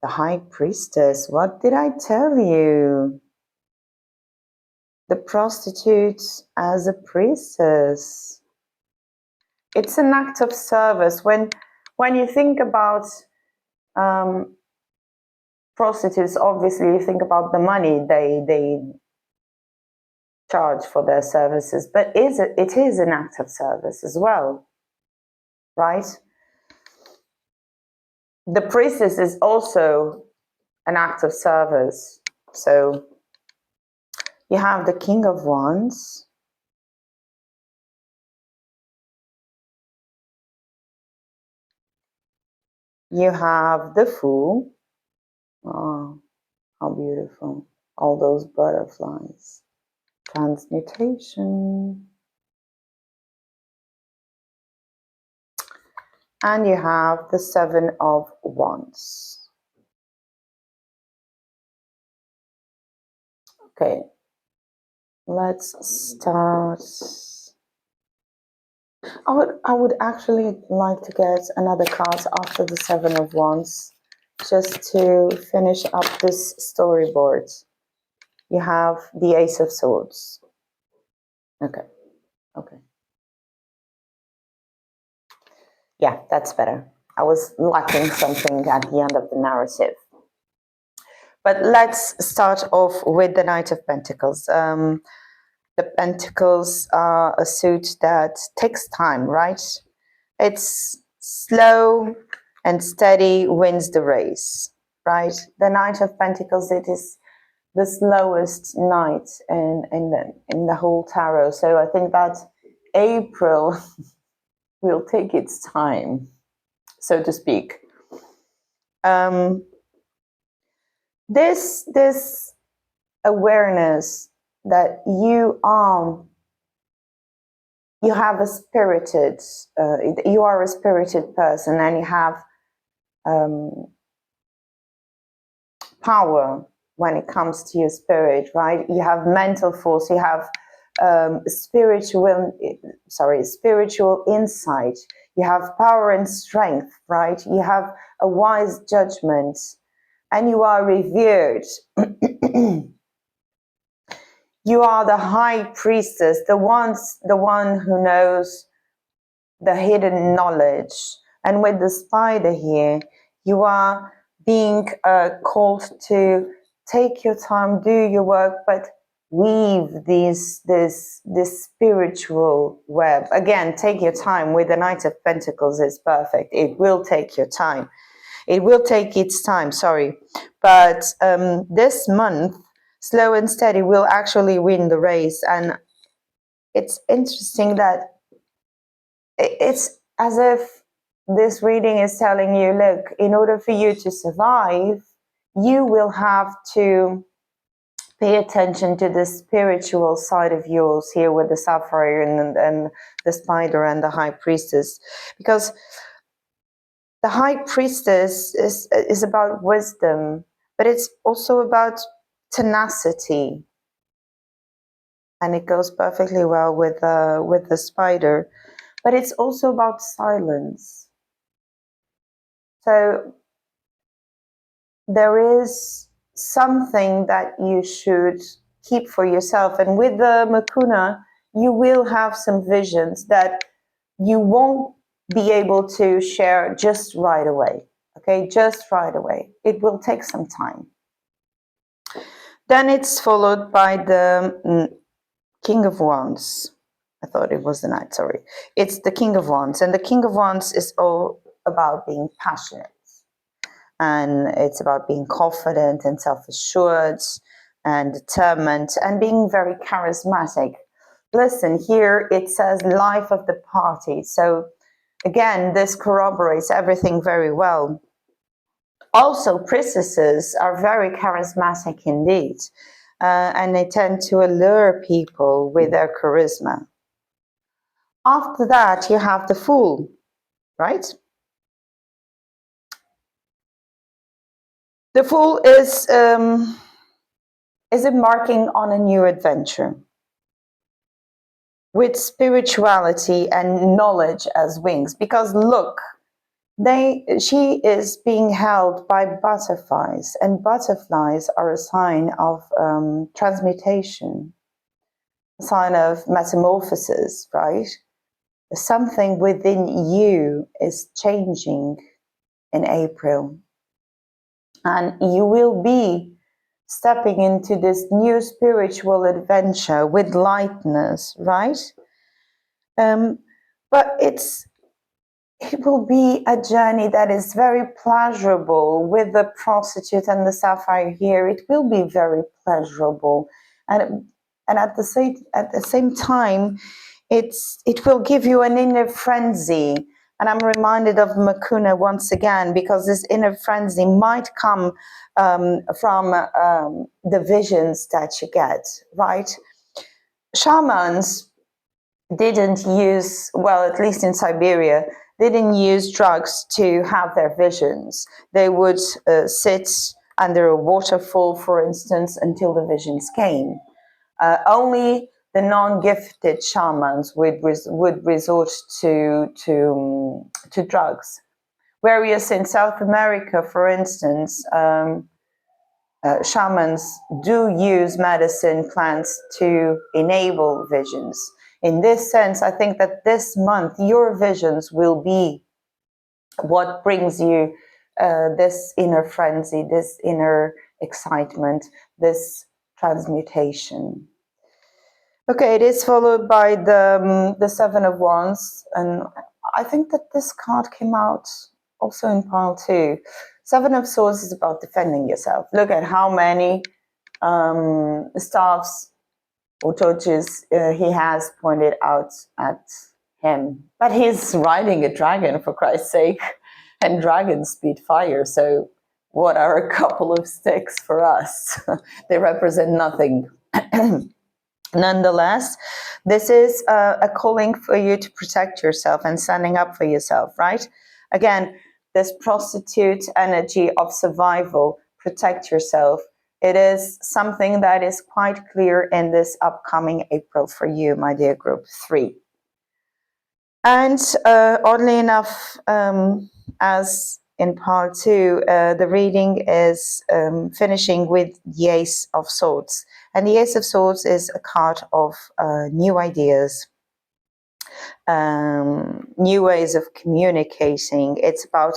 the High Priestess. What did I tell you? The prostitute as a priestess. It's an act of service. When you think about prostitutes, obviously you think about the money they charge for their services, but it is an act of service as well, right? The priestess is also an act of service. So you have the King of Wands, You have the Fool. Oh, how beautiful. All those butterflies. Transmutation. And you have the Seven of Wands. Okay, let's start. I would actually like to get another card after the Seven of Wands, just to finish up this storyboard. You have the Ace of Swords. Okay, okay. Yeah, that's better. I was lacking something at the end of the narrative. But let's start off with the Knight of Pentacles. The Pentacles are a suit that takes time, right? It's slow and steady wins the race, right? The Knight of Pentacles, it is the slowest knight in the whole tarot. So I think that April will take its time, so to speak. This awareness that you have a spirited, you are a spirited person, and you have power when it comes to your spirit, right? You have mental force, you have spiritual insight, you have power and strength, right? You have a wise judgment, and you are revered. You are the high priestess, the one who knows the hidden knowledge. And with the spider here, you are being called to take your time, do your work, but weave this spiritual web. Again, take your time. With the Knight of Pentacles, it's perfect. It will take your time. It will take its time, sorry. But this month, slow and steady will actually win the race. And it's interesting that it's as if this reading is telling you, look, in order for you to survive, you will have to pay attention to the spiritual side of yours here with the sapphire and the spider and the high priestess. Because the high priestess is about wisdom, but it's also about tenacity. And it goes perfectly well with the spider. But it's also about silence. So there is something that you should keep for yourself. And with the Makuna, you will have some visions that you won't be able to share just right away. Okay, just right away. It will take some time. Then it's followed by the King of Wands. I thought it was the Knight, sorry. It's the King of Wands. And the King of Wands is all about being passionate. And it's about being confident and self-assured and determined and being very charismatic. Listen, here it says life of the party. So again, this corroborates everything very well. Also, priestesses are very charismatic indeed. And they tend to allure people with their charisma. After that, you have the Fool, right? The Fool is embarking on a new adventure with spirituality and knowledge as wings. Because look, she is being held by butterflies, and butterflies are a sign of transmutation, a sign of metamorphosis, right? Something within you is changing in April, and you will be stepping into this new spiritual adventure with lightness, right? But it will be a journey that is very pleasurable. With the prostitute and the sapphire here, it will be very pleasurable, and at the same time, it will give you an inner frenzy, And I'm reminded of Makuna once again, because this inner frenzy might come from the visions that you get, right? Shamans didn't use, well, at least in Siberia, didn't use drugs to have their visions. They would sit under a waterfall, for instance, until the visions came. Only the non-gifted shamans would resort to drugs. Whereas in South America, for instance, shamans do use medicine plants to enable visions. In this sense, I think that this month your visions will be what brings you this inner frenzy, this inner excitement, this transmutation. Okay, it is followed by the Seven of Wands, and I think that this card came out also in pile 2. Seven of Swords is about defending yourself. Look at how many staffs or torches he has pointed out at him. But he's riding a dragon, for Christ's sake, and dragons speed fire, so what are a couple of sticks for us? They represent nothing. Nonetheless, this is a calling for you to protect yourself and standing up for yourself, right? Again, this prostitute energy of survival, protect yourself. It is something that is quite clear in this upcoming April for you, my dear group 3. And oddly enough, as in part 2, the reading is finishing with the Ace of Swords. And the Ace of Swords is a card of new ideas, new ways of communicating. It's about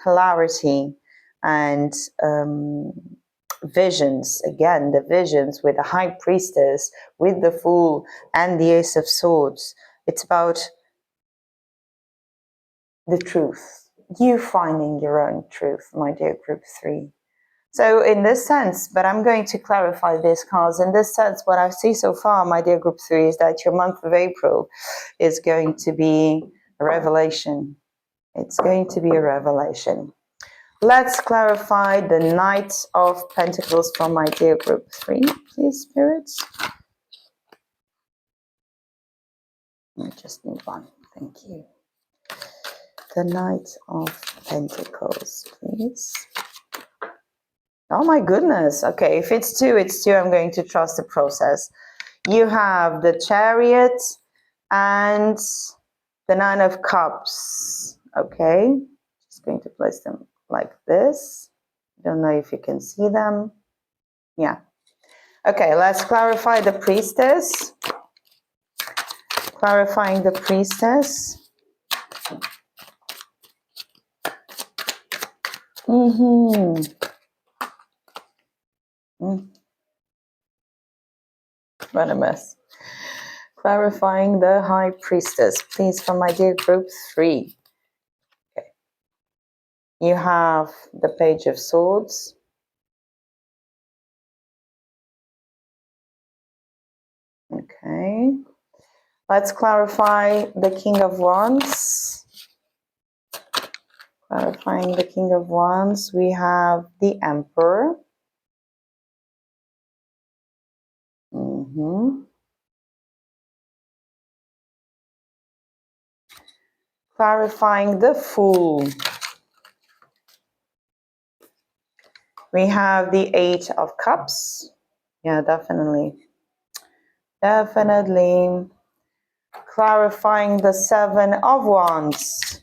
clarity and visions. Again, the visions with the High Priestess, with the Fool, and the Ace of Swords. It's about the truth. You finding your own truth, my dear group 3. So in this sense, but I'm going to clarify this, cards. In this sense, what I see so far, my dear group 3, is that your month of April is going to be a revelation. It's going to be a revelation. Let's clarify the Knight of Pentacles from my dear group 3, please, spirits. I just need one. Thank you. The Knight of Pentacles, please. Oh my goodness. Okay, if it's 2, it's 2. I'm going to trust the process. You have the Chariot and the Nine of Cups. Okay, just going to place them like this. Don't know if you can see them. Yeah. Okay, let's clarify the Priestess. Clarifying the Priestess. What a mess. Clarifying the High Priestess, please, for my dear group 3. Okay. You have the Page of Swords. Okay. Let's clarify the King of Wands. Clarifying the King of Wands, we have the Emperor. Clarifying the Fool. We have the Eight of Cups. Yeah, definitely. Definitely. Clarifying the Seven of Wands.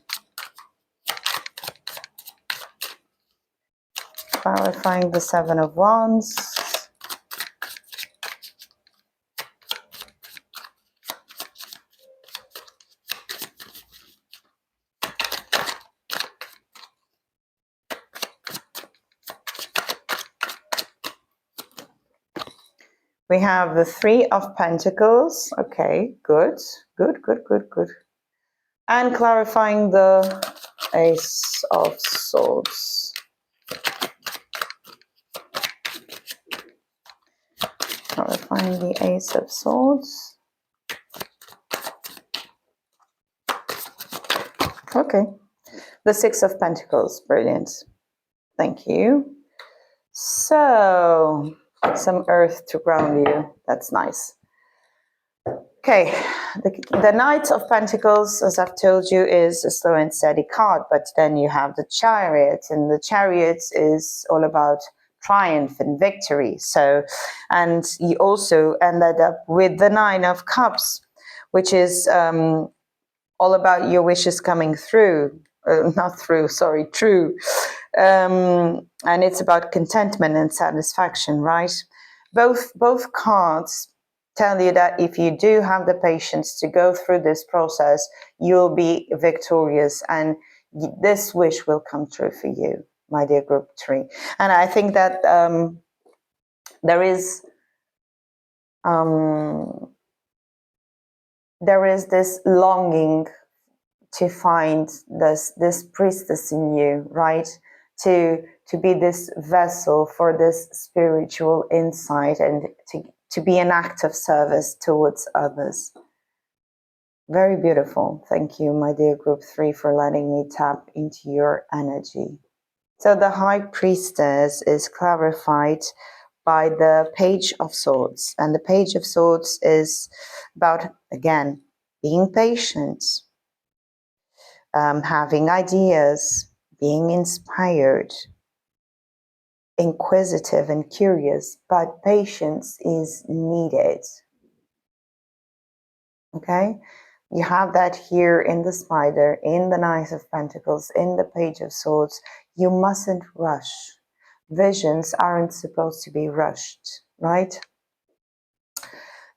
Clarifying the Seven of Wands. We have the Three of Pentacles. Okay, good, good, good, good, good. And clarifying the Ace of Swords. Clarifying the Ace of Swords. Okay. The Six of Pentacles. Brilliant. Thank you. So, some earth to ground you. That's nice. Okay, the Knight of Pentacles, as I've told you, is a slow and steady card, but then you have the Chariot, and the Chariot is all about triumph and victory. So, and you also ended up with the Nine of Cups, which is all about your wishes coming through, not through, sorry, true. And it's about contentment and satisfaction, right? Both cards tell you that if you do have the patience to go through this process, you'll be victorious and this wish will come true for you, my dear group 3. And I think that there is this longing to find this priestess in you, right? To be this vessel for this spiritual insight and to be an act of service towards others. Very beautiful. Thank you, my dear group 3, for letting me tap into your energy. So the High Priestess is clarified by the Page of Swords. And the Page of Swords is about, again, being patient, having ideas, being inspired, inquisitive and curious, but patience is needed. Okay? You have that here in the Spider, in the Knight of Pentacles, in the Page of Swords. You mustn't rush. Visions aren't supposed to be rushed, right?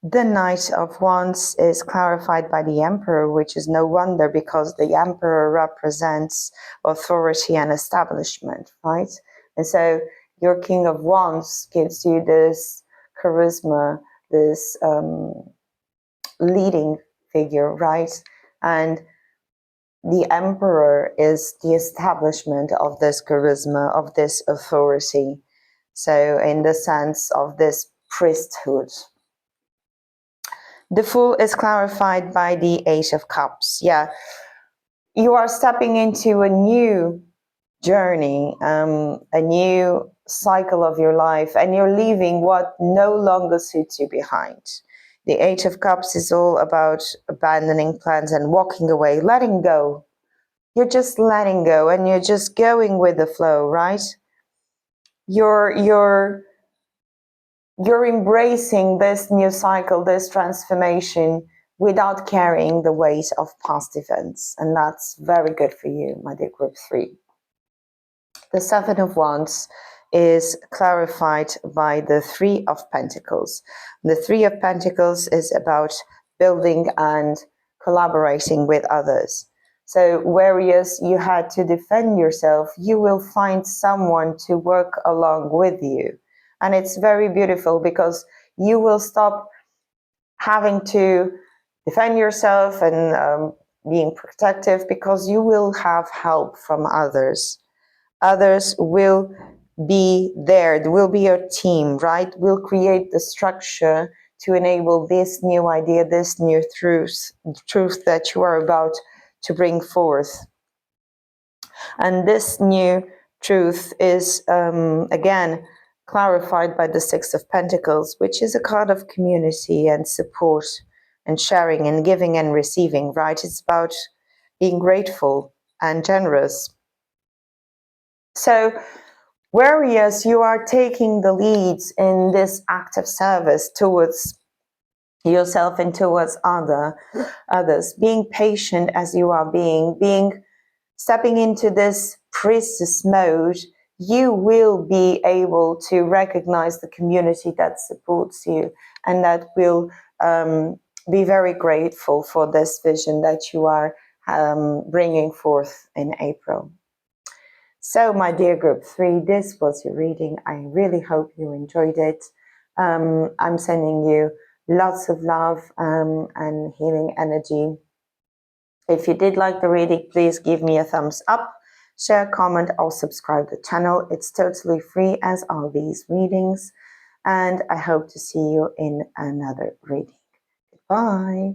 The Knight of Wands is clarified by the Emperor, which is no wonder because the Emperor represents authority and establishment, right? And so your King of Wands gives you this charisma, this leading figure, right? And the Emperor is the establishment of this charisma, of this authority. So in the sense of this priesthood. The Fool is clarified by the Ace of Cups. Yeah, you are stepping into a new journey, a new cycle of your life, and you're leaving what no longer suits you behind. The Eight of Cups is all about abandoning plans and walking away, letting go. You're just letting go and you're just going with the flow, right? You're embracing this new cycle, this transformation without carrying the weight of past events. And that's very good for you, my dear group 3. The Seven of Wands is clarified by the Three of Pentacles. The Three of Pentacles is about building and collaborating with others. So whereas you had to defend yourself, you will find someone to work along with you. And it's very beautiful because you will stop having to defend yourself and being protective because you will have help from others. Others will be there. There will be your team, right? We'll create the structure to enable this new idea, this new truth that you are about to bring forth. And this new truth is, again, clarified by the Six of Pentacles, which is a card of community and support and sharing and giving and receiving, right? It's about being grateful and generous. So, whereas you are taking the leads in this act of service towards yourself and towards others, being patient as you are being stepping into this priestess mode, you will be able to recognize the community that supports you and that will be very grateful for this vision that you are bringing forth in April. So, my dear group 3, this was your reading. I really hope you enjoyed it. I'm sending you lots of love and healing energy. If you did like the reading, please give me a thumbs up, share, comment, or subscribe to the channel. It's totally free as all these readings. And I hope to see you in another reading. Goodbye.